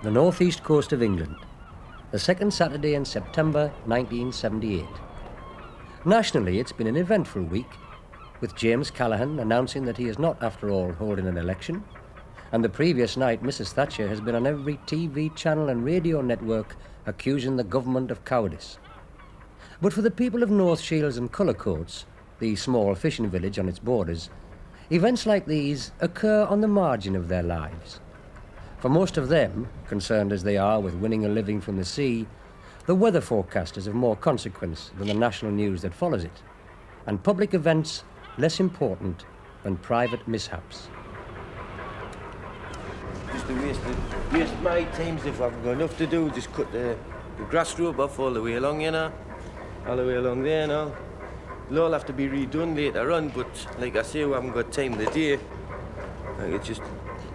the northeast coast of England, the second Saturday in September 1978. Nationally, it's been an eventful week, with James Callaghan announcing that he is not, after all, holding an election, and the previous night Mrs. Thatcher has been on every TV channel and radio network accusing the government of cowardice. But for the people of North Shields and Cullercoats, the small fishing village on its borders, events like these occur on the margin of their lives. For most of them, concerned as they are with winning a living from the sea, the weather forecast is of more consequence than the national news that follows it, and public events less important than private mishaps. Just to waste my time if I've got enough to do, just cut the grass rope off all the way along, you know, all the way along there and all. It'll all have to be redone later on, but like I say, we haven't got time of the day. Like, it's just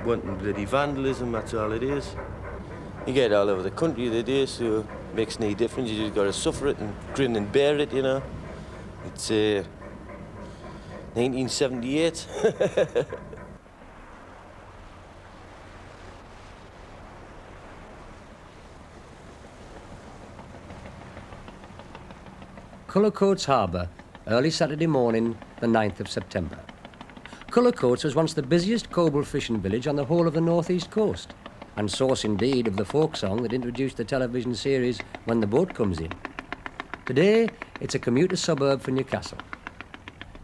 wanting bloody vandalism, that's all it is. You get it all over the country the day, so it makes no difference. You just got to suffer it and grin and bear it, you know. It's 1978. Cullercoats Harbour, early Saturday morning, the 9th of September. Cullercoats was once the busiest coble fishing village on the whole of the northeast coast, and source indeed of the folk song that introduced the television series When the Boat Comes In. Today, it's a commuter suburb for Newcastle.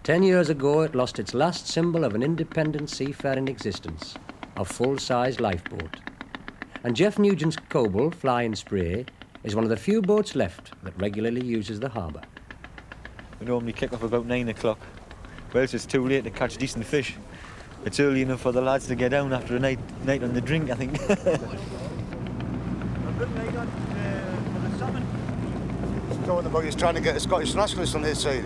10 years ago, it lost its last symbol of an independent seafaring existence, a full-size lifeboat. And Jeff Nugent's coble, Flying Spray, is one of the few boats left that regularly uses the harbour. We normally kick off about 9 o'clock. Well, it's too late to catch decent fish. It's early enough for the lads to get down after a night on the drink, I think. A good night on for the salmon. Talking about he's trying to get a Scottish nationalist on his side.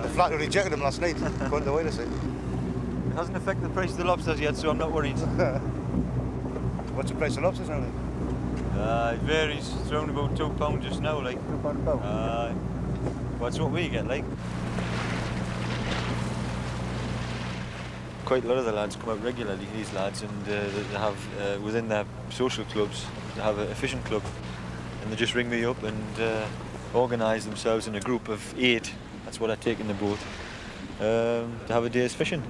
The flat rejected him last night, according to the way they say. It hasn't affected the price of the lobsters yet, so I'm not worried. What's the price of lobsters now, like? It varies. It's around about £2 just now, like. £2 a pound? Well, that's what we get, like. Quite a lot of the lads come out regularly, these lads, and they have, within their social clubs, they have a fishing club. And they just ring me up and organise themselves in a group of 8, that's what I take in the boat, to have a day's fishing.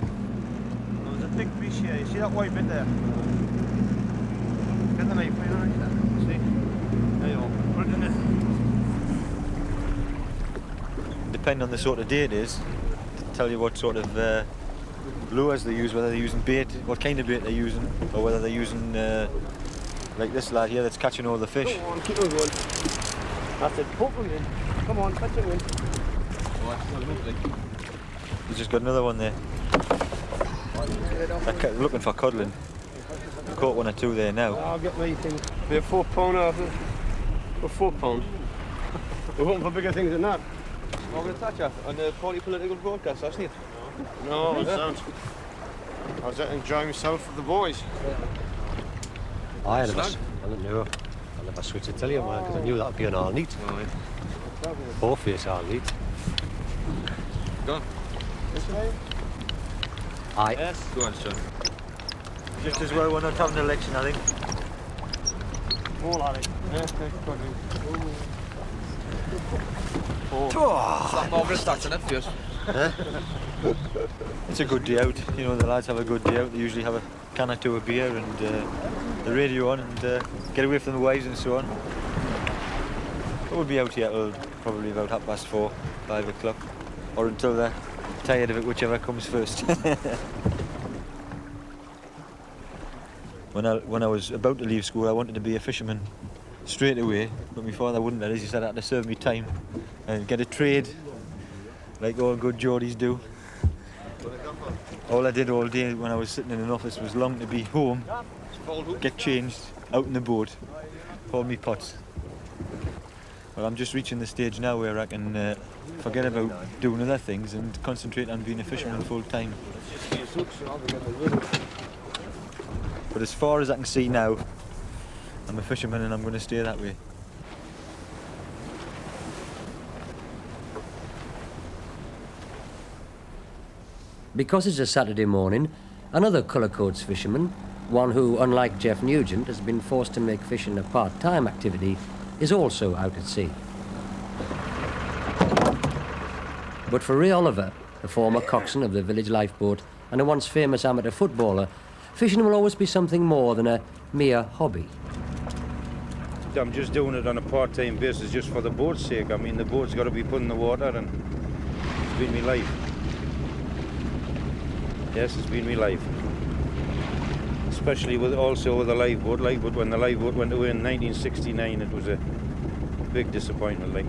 There's a big fish here, you see that white bit there? Get the knife, you know, see? There you go, put it in there. Depending on the sort of day it is, to tell you what sort of lures they use, whether they're using bait, what kind of bait they're using, or whether they're using, like this lad here that's catching all the fish. Come on, keep on going. That's it, poke them in. Come on, catch it in. He's just got another one there. They're looking for cuddling. I've caught 1 or 2 there now. I'll get my thing. Be a £4 after. For £4. We're hoping for bigger things than that. Margaret Thatcher on the party political broadcast last night. No, I don't. I was out enjoying myself with the boys. I never switched to tell you, man, because I knew that would be an all neat. Oh, yeah. Both face all neat. Go on. Aye. Yes. Go on, son. Just as well we're not having an election, I think. More laddie. Yeah, Margaret Thatcher at first. It's a good day out. You know, the lads have a good day out. They usually have a can or 2 of beer and the radio on and get away from the wives and so on. We'll be out here till probably about 4:30, 5 o'clock, or until they're tired of it, whichever comes first. When I was about to leave school, I wanted to be a fisherman straight away, but my father wouldn't let us. He said I had to serve me time and get a trade, like all good Geordies do. All I did all day when I was sitting in an office was long to be home, get changed, out in the boat, hold me pots. Well, I'm just reaching the stage now where I can forget about doing other things and concentrate on being a fisherman full time. But as far as I can see now, I'm a fisherman and I'm going to stay that way. Because it's a Saturday morning, another Cullercoats fisherman, one who, unlike Jeff Nugent, has been forced to make fishing a part-time activity, is also out at sea. But for Ray Oliver, a former coxswain of the village lifeboat and a once famous amateur footballer, fishing will always be something more than a mere hobby. I'm just doing it on a part-time basis just for the boat's sake. I mean, the boat's got to be put in the water, and it's been my life. Yes, it's been my life. Especially also with the lifeboat. When the lifeboat went away in 1969, it was a big disappointment. Like.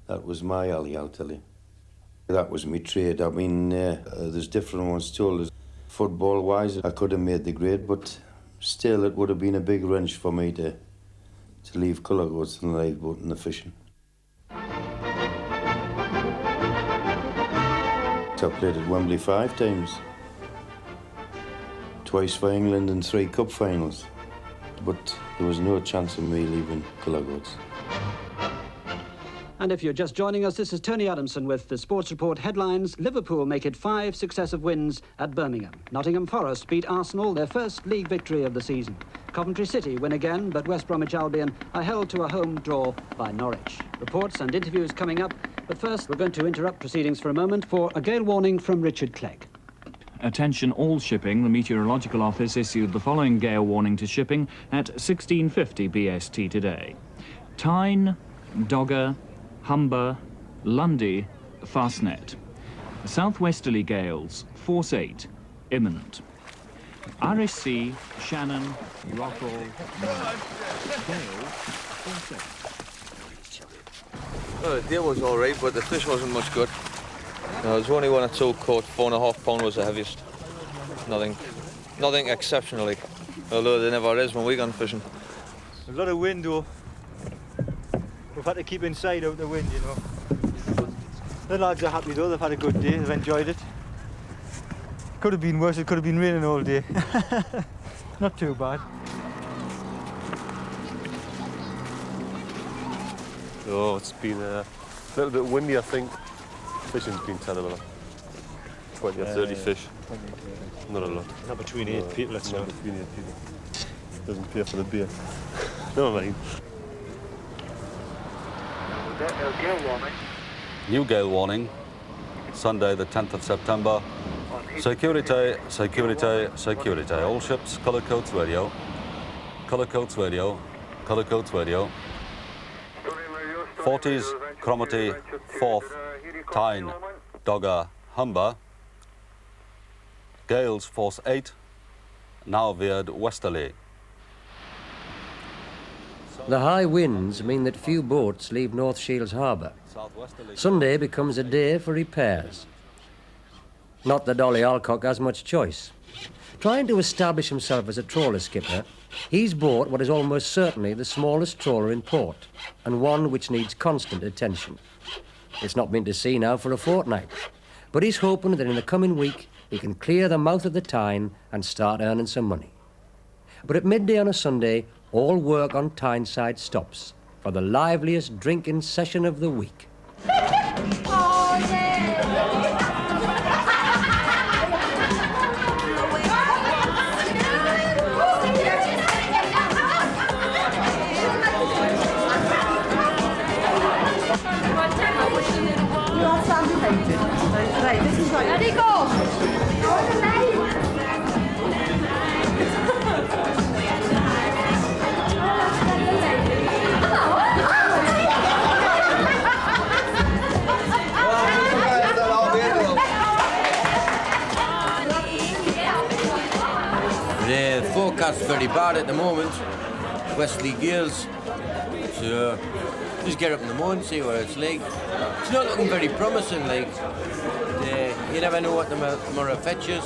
That was my alley, I'll tell you. That was my trade. I mean, there's different ones told. Football-wise, I could have made the grade, but still, it would have been a big wrench for me to leave Cullercoats and the lifeboat and the fishing. I played at Wembley 5 times. Twice for England and 3 cup finals. But there was no chance of me leaving Cullercoats. And if you're just joining us, this is Tony Adamson with the Sports Report headlines. Liverpool make it 5 successive wins at Birmingham. Nottingham Forest beat Arsenal, their first league victory of the season. Coventry City win again, but West Bromwich Albion are held to a home draw by Norwich. Reports and interviews coming up, but first we're going to interrupt proceedings for a moment for a gale warning from Richard Clegg. Attention all shipping, the Meteorological Office issued the following gale warning to shipping at 1650 BST today. Tyne, Dogger, Humber, Lundy, Fastnet. Southwesterly gales, force 8, imminent. Irish Sea, Shannon, Rockall, gale, force 8. Well, the day was all right, but the fish wasn't much good. There was only 1 or 2 caught. 4.5 pound was the heaviest. Nothing exceptional, although there never is when we gone fishing. A lot of wind though. We've had to keep inside out the wind, you know. The lads are happy though, they've had a good day, they've enjoyed it. Could have been worse, it could have been raining all day. Not too bad. Oh, it's been a little bit windy, I think. Fishing's been terrible. 20 or 30 fish. Not a lot. Not between 8 people, let's not between 8 people. Doesn't pay for the beer. Never mind. New gale warning, Sunday the 10th of September. Security, security, security. All ships, Cullercoats radio. Cullercoats radio. Cullercoats radio. 40s, Cromarty, 4th, Tyne, Dogger, Humber. Gales force 8, now veered westerly. The high winds mean that few boats leave North Shields harbour. Sunday becomes a day for repairs. Not that Ollie Alcock has much choice. Trying to establish himself as a trawler skipper, he's bought what is almost certainly the smallest trawler in port, and one which needs constant attention. It's not been to sea now for a fortnight, but he's hoping that in the coming week he can clear the mouth of the Tyne and start earning some money. But at midday on a Sunday, all work on Tyneside stops for the liveliest drinking session of the week. Ready, go! The forecast is very bad at the moment. Westerly gales. So just get up in the morning, see what it's like. It's not looking very promising, like. You never know what tomorrow fetches.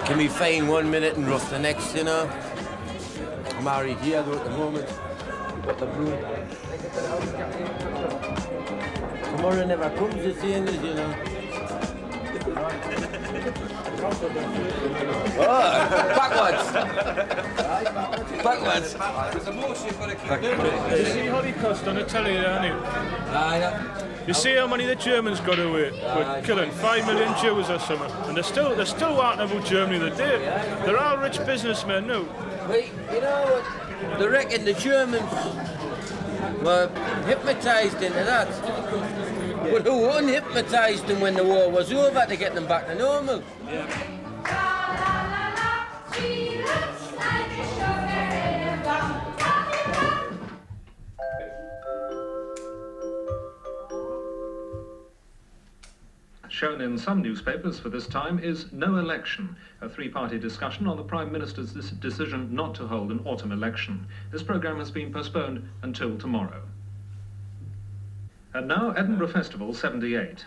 Can be fine 1 minute and rough the next, you know. I'm already here though at the moment. Got the blue. Tomorrow never comes, the saying is, you know. Oh, backwards! Backwards! You see Holocaust on the telly, haven't you? Aye, You see how many the Germans got away with killing 5 million Jews or something, and they're still walking about Germany today. They're all rich businessmen now. Well, you know what? They reckon the Germans were hypnotised into that. But who unhypnotised them when the war was over to get them back to normal? Shown in some newspapers for this time is No Election, a three-party discussion on the Prime Minister's decision not to hold an autumn election. This programme has been postponed until tomorrow. And now, Edinburgh Festival 78.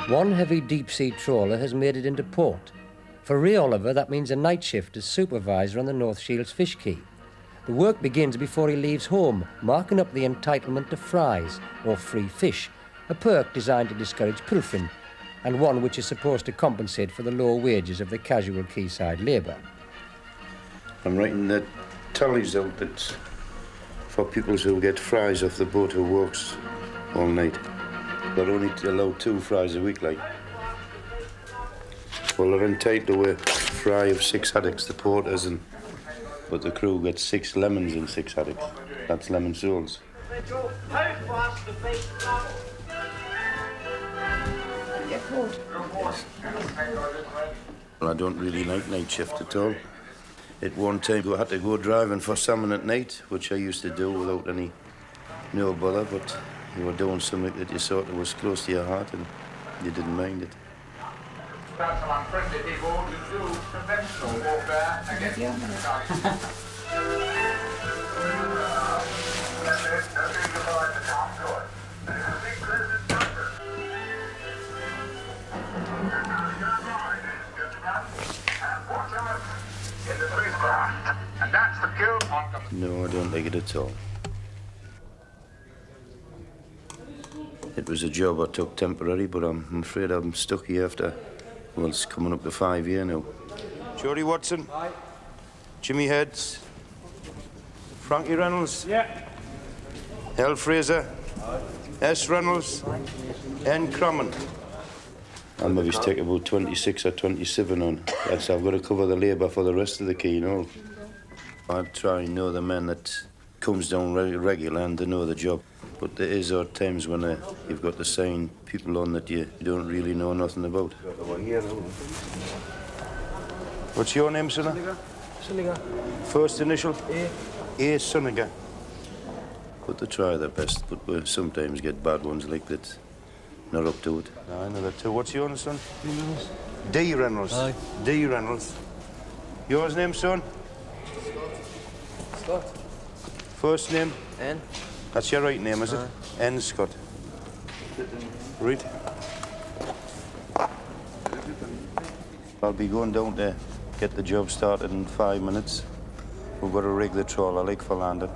One heavy deep-sea trawler has made it into port. For Ray Oliver, that means a night shift as supervisor on the North Shields fish quay. The work begins before he leaves home, marking up the entitlement to fries, or free fish, a perk designed to discourage pilfering, and one which is supposed to compensate for the low wages of the casual quayside labour. I'm writing the tallies out that's for people who get fries off the boat who works all night. They're only allowed 2 fries a week, like. Well, they're entitled to a fry of 6 haddocks, the porters, but the crew gets 6 lemons in 6 haddocks. That's lemon soles. Well, I don't really like night shift at all. At one time, I had to go driving for salmon at night, which I used to do without no bother, but you were doing something that you sort of was close to your heart and you didn't mind it. That's some unfriendly people who do conventional warfare against No, I don't like it at all. It was a job I took temporary, but I'm afraid I'm stuck here after, well, it's coming up to 5 years now. Jody Watson. Aye. Jimmy Heads. Frankie Reynolds. Yeah. L. Fraser. Aye. S. Reynolds. Aye. N. Crummond. I'll maybe take about 26 or 27 on. I've got to cover the labour for the rest of the quay and all. I try and know the men that comes down regular and they know the job. But there is odd times when you've got to sign people on that you don't really know nothing about. What's your name, Sunniger? Sunniger. First initial? A. A. Sunniger. But they try their best, but we sometimes get bad ones like that. Not up to it. No, I know that too. What's your name, son? Reynolds. D. Reynolds. Aye. D. Reynolds. Yours name, son? Scott. First name? N. That's your right name, is it? N. Scott. Read. I'll be going down to get the job started in 5 minutes. We've got to rig the trawler like for landing.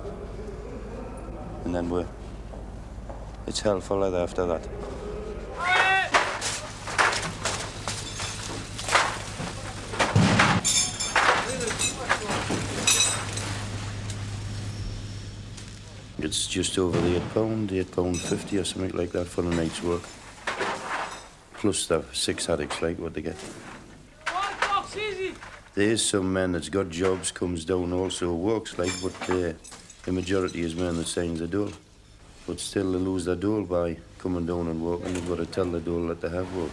And then it's hell for leather after that. It's just over the £8.50 or something like that for a night's work. Plus the 6 haddocks, like what they get. There's some men that's got jobs, comes down also, works like, but the majority is men that signs the dole. But still they lose their dole by coming down and working. They've got to tell the dole that they have work.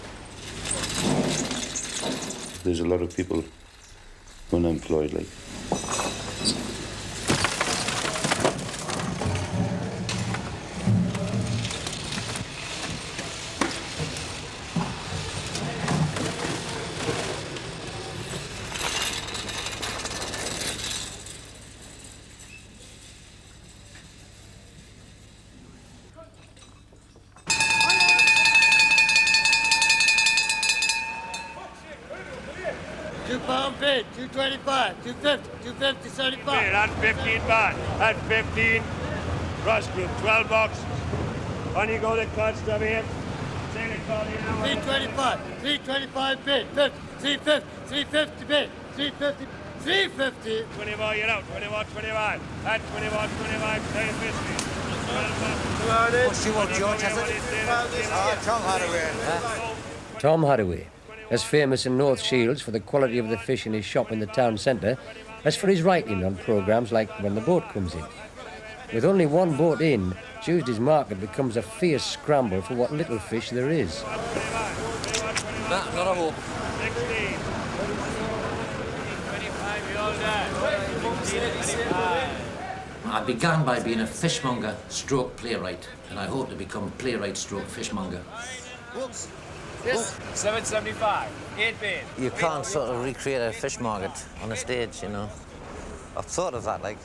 There's a lot of people unemployed, like. £2 bid, 225, 250, 250, 75. That's 15 baht. That's 15. Rush group, 12 bucks. On you go to cuts, come here. 325, 325 bid, 50, 350, 350 bid, 350, 350. 20 more, you're out. 21, 21. That's 21, 25, 350. What's you want, George, has it? Tom Hadaway. Tom Hadaway, as famous in North Shields for the quality of the fish in his shop in the town centre as for his writing on programmes like When the Boat Comes In. With only one boat in, Tuesday's market becomes a fierce scramble for what little fish there is. Not a hope. I began by being a fishmonger stroke playwright, and I hope to become playwright stroke fishmonger. Yes. 775. 8 bid. You can't sort of recreate a fish market on a stage, you know. I've thought of that, like,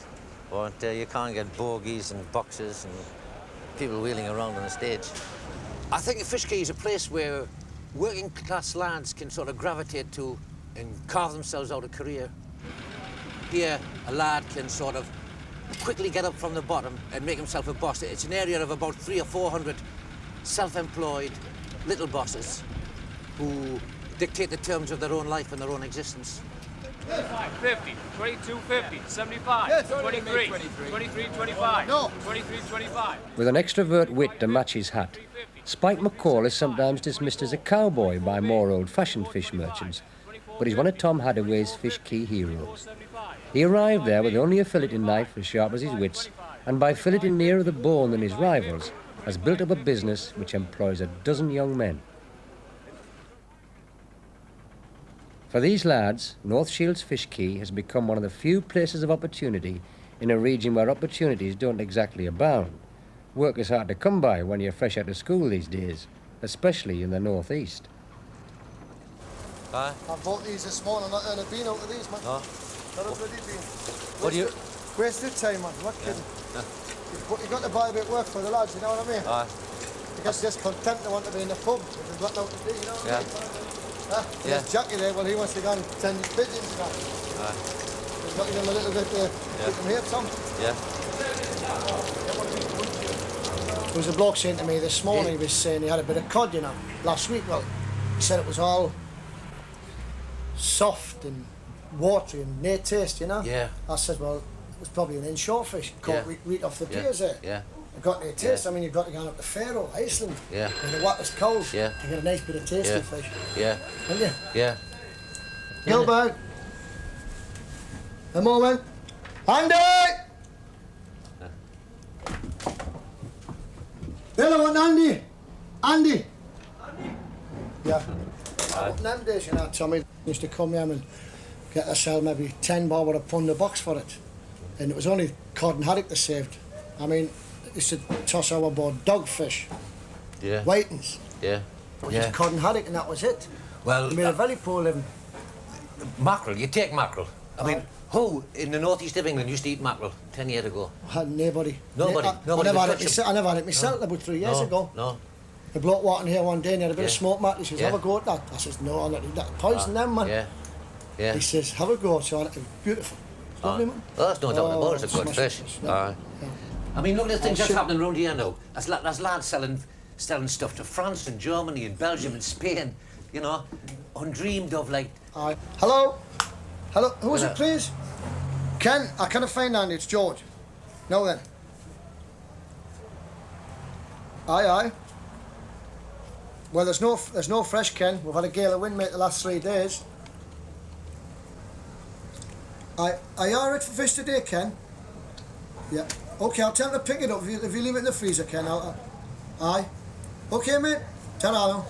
but you can't get bogies and boxes and people wheeling around on the stage. I think a fish quay is a place where working class lads can sort of gravitate to and carve themselves out a career. Here, a lad can sort of quickly get up from the bottom and make himself a boss. It's an area of about 300 or 400 self-employed little bosses who dictate the terms of their own life and their own existence. 50, 22.50, 75, 23, 23, 25, no. 23, 25. With an extrovert wit to match his hat, Spike McCall is sometimes dismissed as a cowboy by more old-fashioned fish merchants, but he's one of Tom Hadaway's fish quay heroes. He arrived there with only a filleting knife as sharp as his wits, and by filleting nearer the bone than his rivals, has built up a business which employs a dozen young men. For these lads, North Shields Fish Quay has become one of the few places of opportunity in a region where opportunities don't exactly abound. Work is hard to come by when you're fresh out of school these days, especially in the northeast. Aye. I bought these this morning, I'm not earning a bean out of these, man. No. Not a bloody bean. What do you... Wasted time, man, what kidding. Yeah. You've got to buy a bit of work for the lads, you know what I mean? Aye. Because they're just content they want to be in the pub, if they've got nothing to do, you know what I mean? Yeah. There's Jackie there, well, he wants to go and tend his pigeons and that. Aye. He's got him a little bit to keep him here, Tom. Yeah. There was a bloke saying to me this morning, he was saying he had a bit of cod, you know, last week. Well, he said it was all soft and watery and no taste, you know? Yeah. I said, well, it was probably an inshore fish, caught right off the piers there. Yeah. It got no taste. I mean, you've got to go up to Faroe, Iceland, yeah. and the water's cold, yeah. to get a nice bit of tasty fish. Yeah. Haven't you? Yeah. Gilbert! A moment. Andy! Hello, Andy! Andy! Yeah. Them days, you know, Tommy used to come here and get to sell maybe 10 bob or £1 a box for it. And it was only cod and haddock they saved. I mean, they used to toss overboard dogfish, yeah. whitings, yeah. just cod and haddock, and that was it. Well, you made a very poor living. Mackerel, you take mackerel. I mean, who in the northeast of England used to eat mackerel 10 years ago? Nobody. Nobody. Nobody. I never had it myself about 3 years ago. No. The bloke walking here one day and he had a bit of smoked mackerel. He says, have a go at that. I says, no, I'm not eating that. Poison them, man. Yeah. Yeah. He says, have a go. So it was beautiful. Lovely, man. Well, that's no doubt about it. It's a good fish. Yeah. I mean, look at the things that's happening around here now. There's lads selling stuff to France and Germany and Belgium and Spain, you know, undreamed of, like... Hello? Hello? Who is it, please? Ken, I can't find Andy. It's George. No, then. Aye. Well, there's no fresh, Ken. We've had a gale of wind, mate, the last 3 days. Are you all right for fish today, Ken? Yeah. OK, I'll tell him to pick it up. If you leave it in the freezer, Ken, Aye. OK, mate. Ta-ra now.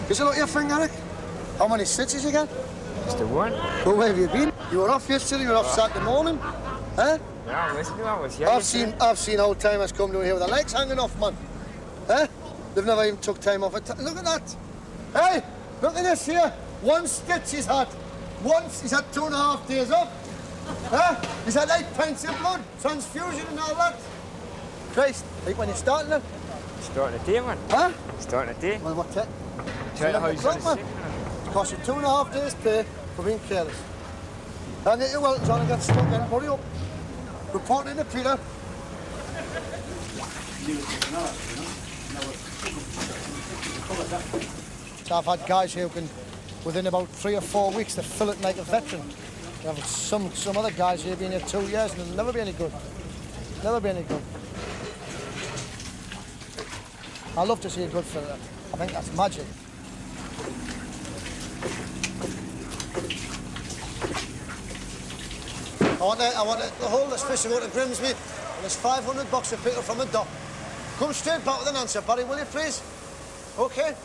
Is it like your thing, Eric? How many stitches you got? Just the one. Well, where have you been? You were off yesterday, you were off Saturday morning. Huh? Yeah, I was here. I've seen old timers come down here with their legs hanging off, man. Huh? They've never even took time off. Look at that. Hey, look at this here. One stitch he's had. Once he's had 2.5 days off. Huh? He's had 8 pints of blood, transfusion and all that. Christ, like when you're starting it? Starting a day, man. Huh? Starting a day. Well, what's it? Try to house on it costs you 2.5 days pay for being careless. And get your welts on and get stuck in. Hurry up. Reporting to Peter. So I've had guys here who can, within about 3 or 4 weeks, they fill it like a veteran. You have some other guys here been here 2 years and they'll never be any good. Never be any good. I love to see a good filler. I think that's magic. I want to hold this fish and go to Grimsby, and there's $500 to pick up from the dock. Come straight back with an answer, Barry, will you please? OK?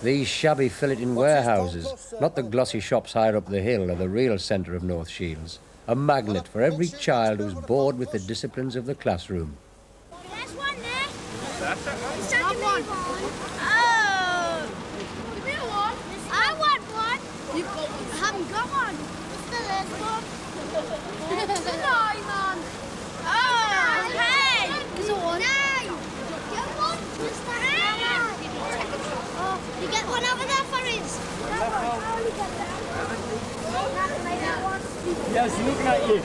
These shabby filleting warehouses, not the glossy shops higher up the hill, are the real centre of North Shields. A magnet for every child who's bored with the disciplines of the classroom. There's one there. It's time to move on. Oh! Give me one. I want one. You've got one. I haven't got one. Still is one. It's a nine, man. Oh, hey! There's a one. Nine. Get one. Just a nine. Oh, you get one over there for us. Yes, looking at you.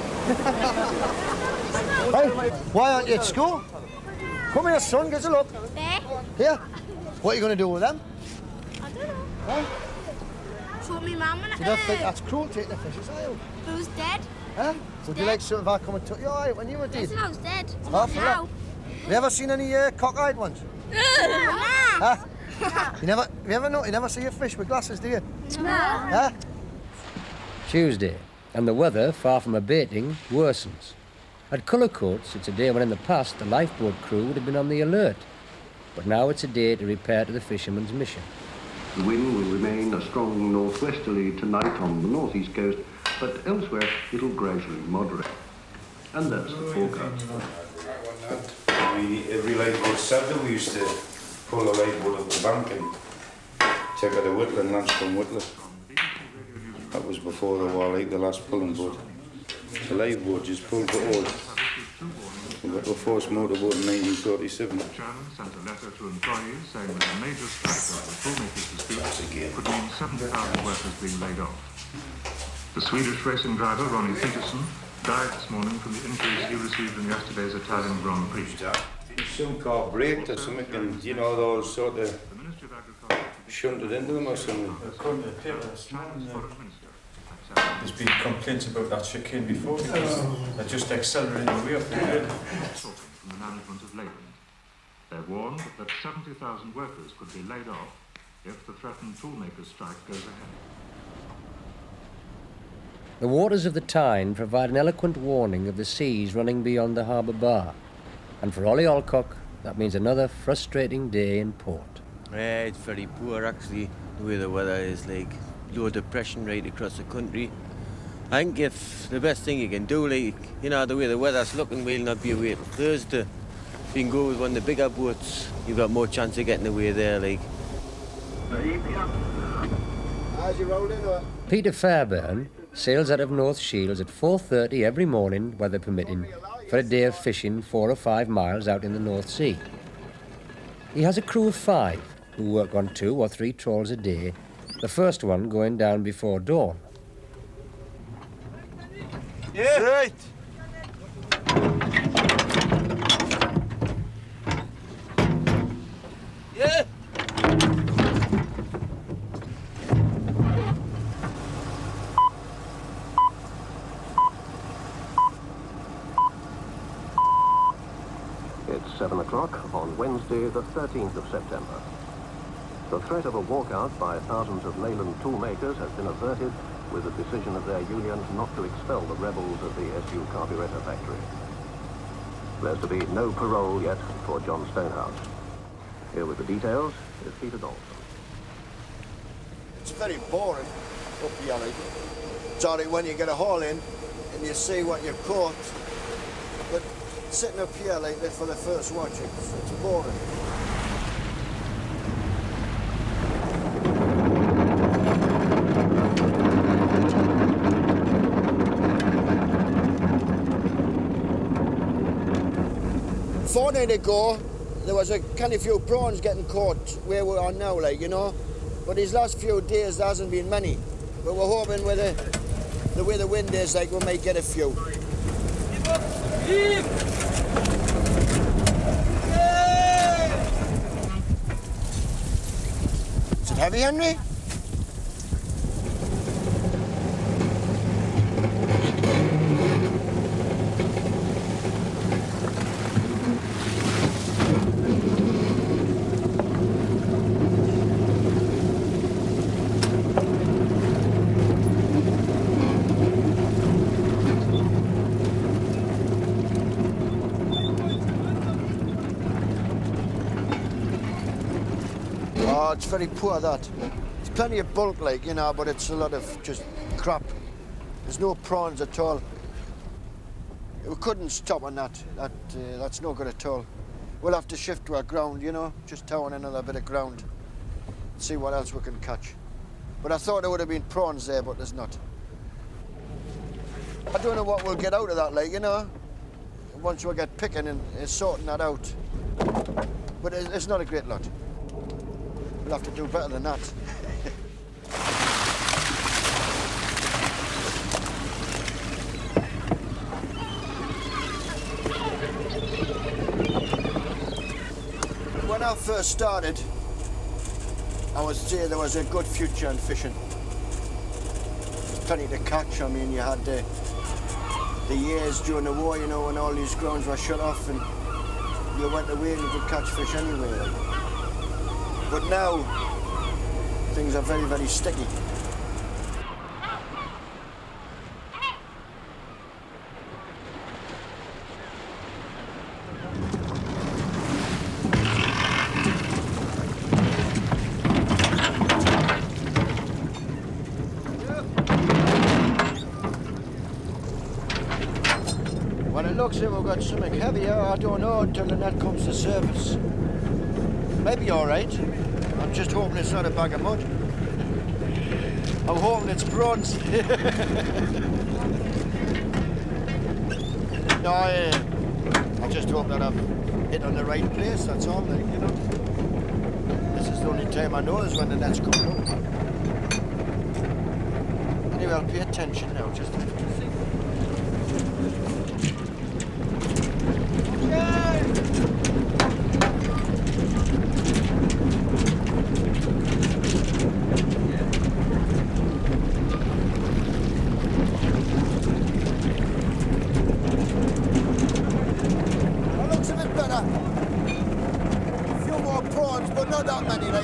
Hey, why aren't you at school? Come here, son, get a look. There? Here. What are you going to do with them? I don't know. Huh? Show me mum and You don't think that's cruel taking the fishes, are you? Who's dead? Huh? Would you like something if I come and took you out when you were dead? Yes, I was dead. Oh, for that. Have you ever seen any cockeyed ones? Huh? You never see a fish with glasses, do you? No. Huh? Tuesday, and the weather, far from abating, worsens. At Cullercoats, it's a day when in the past the lifeboat crew would have been on the alert. But now it's a day to repair to the fisherman's mission. The wind will remain a strong northwesterly tonight on the northeast coast, but elsewhere it'll gradually moderate. And that's the forecast. Every lifeboat Saturday we used to pull the lifeboat up the bank and take her to Whitland, lunch from Whitland. That was before the war, like the last pulling boat. The lifeboat just pulled for oars. We got the first motorboat in 1937. The chairman sent a letter to employees saying that a major strike over the toolmakers dispute could mean 70,000 workers being laid off. The Swedish racing driver, Ronnie Peterson, died this morning from the injuries he received in yesterday's Italian Grand Prix. Some car braked or something, and you know, those sort of shunted into them or something. According to the paper this morning, there's been complaints about that chicane before because they're just accelerating the way up the grid. From the management of Leyland. They're warned that 70,000 workers could be laid off if the threatened toolmakers strike goes ahead. The waters of the Tyne provide an eloquent warning of the seas running beyond the harbour bar. And for Ollie Alcock, that means another frustrating day in port. Yeah, it's very poor actually, the way the weather is, like low depression right across the country. I think if the best thing you can do, like, you know, the way the weather's looking, we'll not be away till Thursday. If you can go with one of the bigger boats, you've got more chance of getting away there, like. How's you rolling or? Peter Fairbairn sails out of North Shields at 4:30 every morning, weather permitting, for a day of fishing 4 or 5 miles out in the North Sea. He has a crew of 5 who work on 2 or 3 trawls a day, the first one going down before dawn. Yeah. Right. Yeah. It's 7 o'clock on Wednesday, the 13th of September. The threat of a walkout by thousands of Leyland toolmakers has been averted with the decision of their union not to expel the rebels of the SU carburetor factory. There's to be no parole yet for John Stonehouse. Here with the details is Peter Dawson. It's very boring up here, like. It's all right when you get a haul in and you see what you've caught, but sitting up here like this for the first watch, it's boring. A fortnight ago, there was a kind of few prawns getting caught where we are now, like, you know. But these last few days, there hasn't been many. But we're hoping with the way the wind is, like, we might get a few. Heavy, Henry? Oh, it's very poor, that. It's plenty of bulk, like, you know, but it's a lot of just crap. There's no prawns at all. We couldn't stop on that. That's no good at all. We'll have to shift to our ground, you know, just tow on another bit of ground. See what else we can catch. But I thought there would have been prawns there, but there's not. I don't know what we'll get out of that, like, you know, once we get picking and sorting that out. But it's not a great lot. We'll have to do better than that. When I first started, I would say there was a good future in fishing. There's plenty to catch. I mean, you had the years during the war, you know, when all these grounds were shut off and you went away and you could catch fish anyway. But now, things are very, very sticky. Well, it looks like we've got something heavier. I don't know until the net comes to surface. Maybe all right. I'm just hoping it's not a bag of mud. I'm hoping it's prawns. No, I just hope that I've hit on the right place, that's all, like, you know. This is the only time I know is when the net's coming up. Anyway, I'll pay attention now, just to see.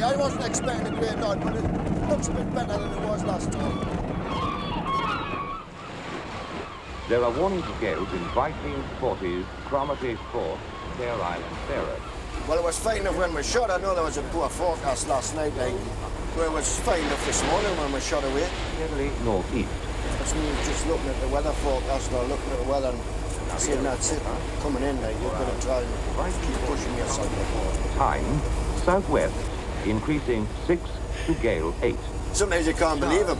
I wasn't expecting a great lot, but it looks a bit better than it was last time. There are warnings of gales in Viking, Forties, Cromarty, Forth, Fair Island, Sarah. Well, it was fine enough when we shot. I know there was a poor forecast last night, like, but it was fine enough this morning when we shot away. Steadily northeast. That's me just looking at the weather forecast or looking at the weather and seeing that's it coming in, like, you've got to try and keep pushing yourself before. Time, southwest. Increasing 6 to gale 8. Sometimes you can't believe them.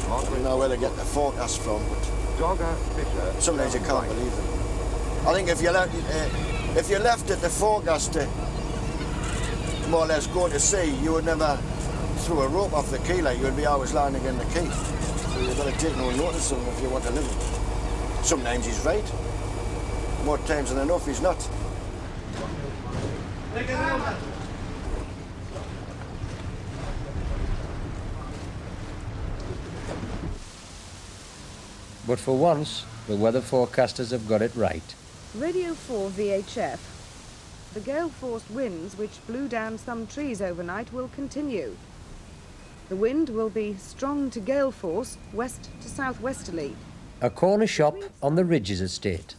I don't know where they get the forecast from, but sometimes you can't believe them. I think if you left it the forecast to more or less go to sea, you would never throw a rope off the quay, like you would be always landing in the quay. So you've got to take no notice of him if you want to live him. Sometimes he's right. More times than enough he's not. But for once, the weather forecasters have got it right. Radio 4 VHF. The gale-forced winds which blew down some trees overnight will continue. The wind will be strong to gale force, west to southwesterly. A corner shop on the Ridges estate,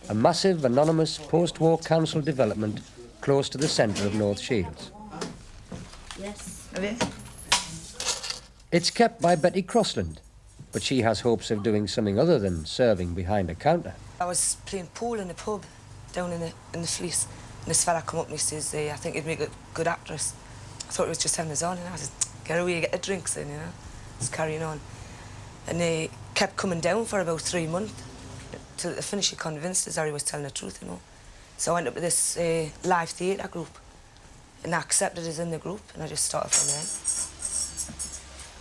a massive anonymous post-war council development close to the centre of North Shields. Yes. It's kept by Betty Crossland, but she has hopes of doing something other than serving behind a counter. I was playing pool in a pub down in the Fleece, and this fella come up and he says, I think you'd make a good actress. I thought he was just having us on, and I said, get away, get the drinks in, you know, just carrying on. And they kept coming down for about 3 months, till they finished convinced us Harry was telling the truth, you know. So I went up to this live theatre group, and I accepted us in the group, and I just started from there.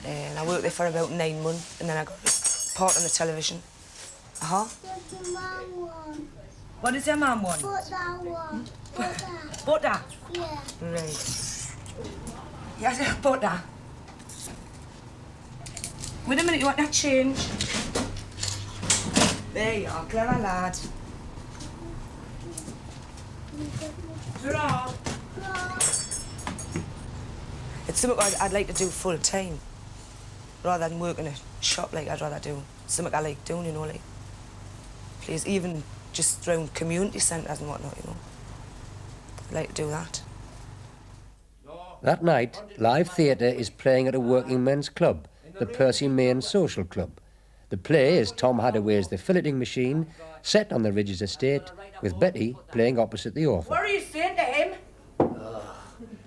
And I worked there for about 9 months, and then I got a part on the television. What does your mum want? Butter one. Butter? Yeah. Right. Yes, butter. Wait a minute, you want that change? There you are, clever lad. Draw. It's something I'd like to do full time. Rather than work in a shop, like, I'd rather do something I like doing, you know, like, please, even just around community centres and whatnot, you know. I'd like to do that. That night, live theatre is playing at a working men's club, the Percy Main Social Club. The play is Tom Hadaway's The Filleting Machine, set on the Ridges estate, with Betty playing opposite the author. What are you saying to him?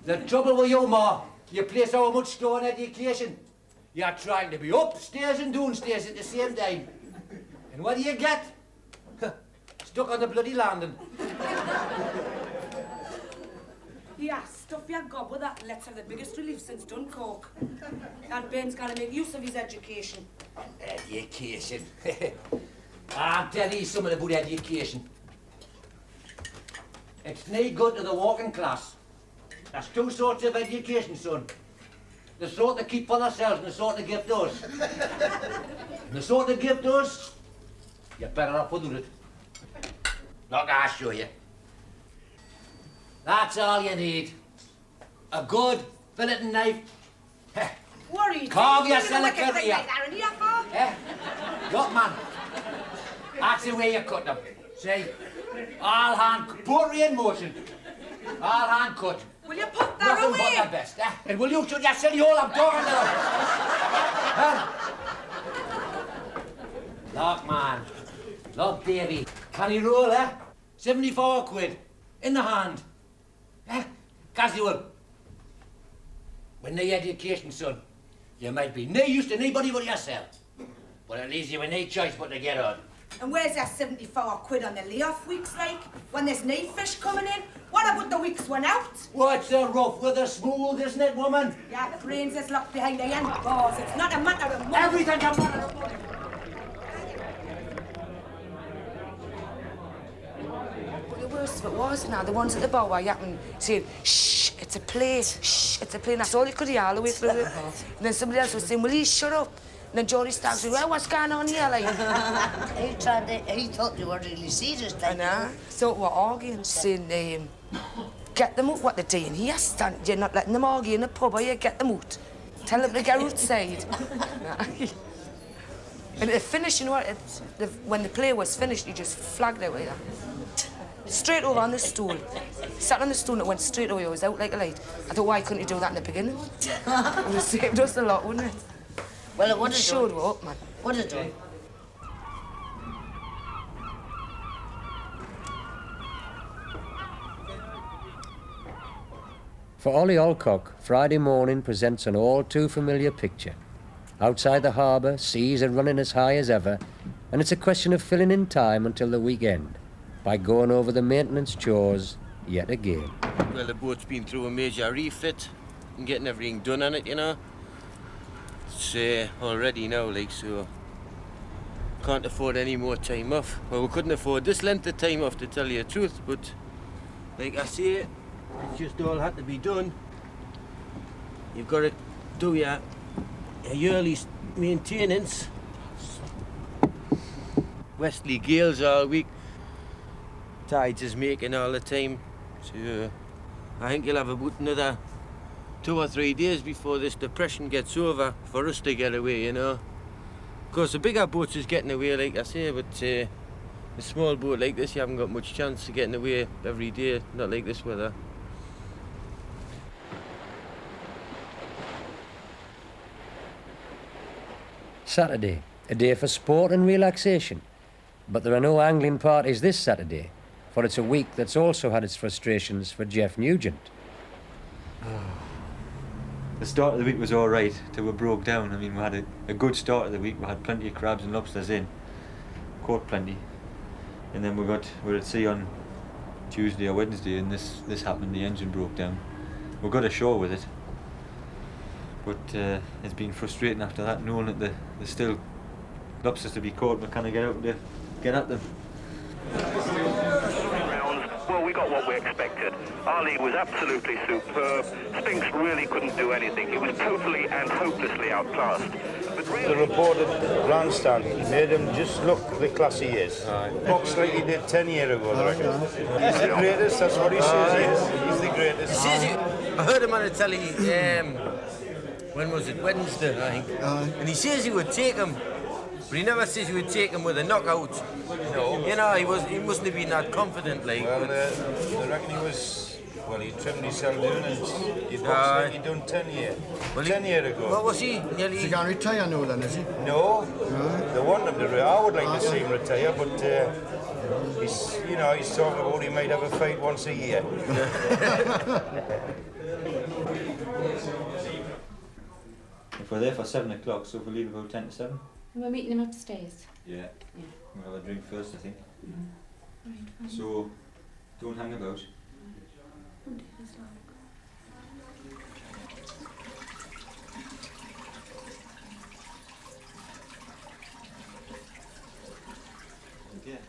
The trouble with you, Ma, you place so much store on education. You're trying to be upstairs and downstairs at the same time. And what do you get? Stuck on the bloody landing. Yeah, stuff you got with that letter, the biggest relief since Dunkirk. And Ben's got to make use of his education. Education. I'll tell you something about education. It's no good to the working class. There's two sorts of education, son. The sort that keep for themselves and the sort that give to us. And the sort that give to us, you're better off without it. Look, I'll show you. That's all you need. A good filleting knife. What are you doing? Carve yourself a career. Like that in here for? Look, man. That's the way you cut them. See? All hand, poetry in motion. All hand cut. Will you put that Nothing away? but the best, eh? And will you shut your silly hole? I'm talking to them. Look, man. Look, Davy. Can he roll, eh? 74 quid. In the hand. Eh? Casual. With no education, son, you might be no use to anybody but yourself. But at least you have no choice but to get on. And where's that 74 quid on the layoff weeks, like? When there's no fish coming in? What about the weeks when out? What's the rough with the smooth, isn't it, woman? Yeah, the brains is locked behind the end bars. It's not a matter of money. Everything's a matter of money. But the worst of it was, now, the ones at the bar were yapping, saying, shh, it's a plate, shh, it's a plate. And that's all you could hear all the way through it. And then somebody else was saying, will you shut up? And then Johnny Stark said, well, what's going on here, like? He thought you were really serious, like. I know. So we're arguing, saying, get them out, what they're doing here, you're not letting them argue in the pub, or you get them out. Tell them to get outside. And it finished, you know what, when the play was finished, he just flagged it with that. Straight over on the stool. Sat on the stool and it went straight over, it was out like a light. I thought, why couldn't you do that in the beginning? It would have saved us a lot, wouldn't it? Well, it would have showed we're up, man. Would have done. For Ollie Alcock, Friday morning presents an all-too-familiar picture. Outside the harbour, seas are running as high as ever, and it's a question of filling in time until the weekend by going over the maintenance chores yet again. Well, the boat's been through a major refit and getting everything done on it, you know. It's already now, like, so can't afford any more time off. Well, we couldn't afford this length of time off, to tell you the truth, but like I say, it just all had to be done. You've got to do your yearly maintenance. Westerly gales all week. Tides is making all the time, so I think you'll have about another 2 or 3 days before this depression gets over for us to get away, you know. Of course, the bigger boats is getting away, like I say, but a small boat like this, you haven't got much chance of getting away every day, not like this weather. Saturday, a day for sport and relaxation. But there are no angling parties this Saturday, for it's a week that's also had its frustrations for Jeff Nugent. The start of the week was all right till we broke down. I mean, we had a good start of the week. We had plenty of crabs and lobsters in, caught plenty, and then we were at sea on Tuesday or Wednesday, and this happened. The engine broke down. We got ashore with it, but it's been frustrating after that, knowing that there's still lobsters to be caught. We can't get out to get at them. Well, we got what we expected. Our lead was absolutely superb. Spinks really couldn't do anything. He was totally and hopelessly outclassed. But the reported grandstand made him just look the class he is. Box like he did 10 years ago, I reckon. He's the greatest, that's what he says he is. He's the greatest. He says I heard him on the telly, when was it? Wednesday, I think. And he says he would take him, but he never says he would take him with a knockout. No. You know, he mustn't have been that confident, like. Well, I reckon he was... Well, he trimmed himself down and he boxed like he done 10 years. Well, 10 years ago. What was he? Nearly... Is he going to retire now then, is he? No. They want him to retire. I would like to see him retire, but he's, you know, he's talking about he might have a fight once a year. If we're there for 7 o'clock, so if we leave about 10 to 7? And we're meeting him upstairs. Yeah. We'll have a drink first, I think. Right, fine. So, don't hang about.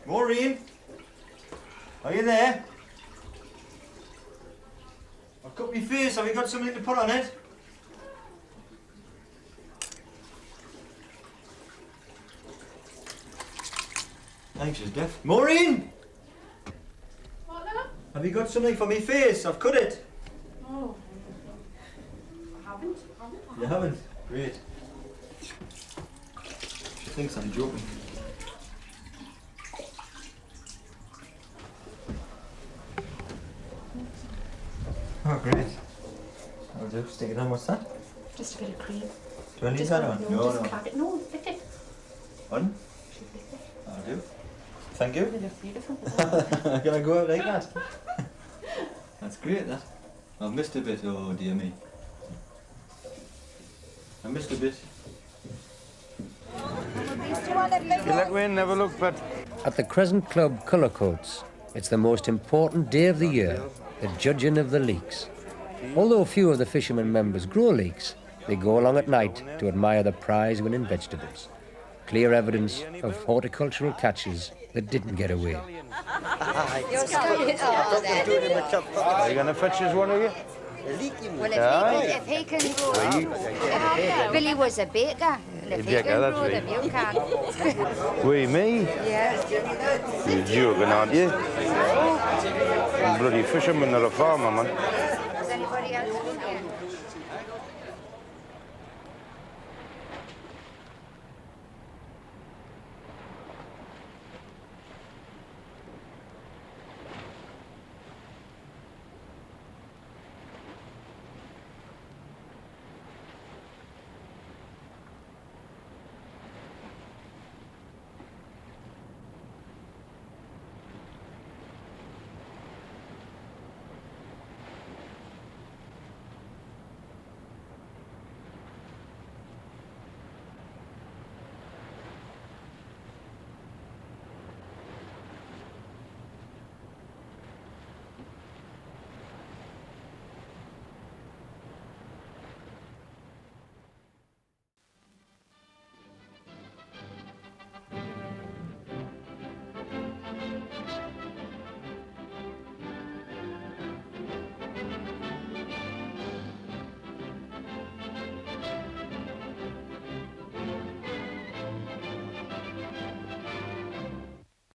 Maureen, are you there? I've cut my face. Have you got something to put on it? I think she's deaf. Maureen! What now? Have you got something for me face? I've cut it. Oh. I haven't. You haven't? Great. She thinks I'm joking. Oh, great. I'll do. Stick it on. What's that? Just a bit of cream. Do I need Just that one- on? No, just no. clap it. No, lick it. On? I'll do. Thank you. You look beautiful. Can I go out like that? That's great, that. I've missed a bit, oh dear me. I missed a bit. You let me in, never look, but... At the Crescent Club Cullercoats, it's the most important day of the year, the judging of the leeks. Although few of the fishermen members grow leeks, they go along at night to admire the prize-winning vegetables. Clear evidence of horticultural catches that didn't get away. Are you going to fetch us one of you? Well, if he can grow them, Billy was a baker. And if he can grow them, you can. We, me? Yeah. You're joking, aren't you? I'm bloody fisherman, not a farmer, man.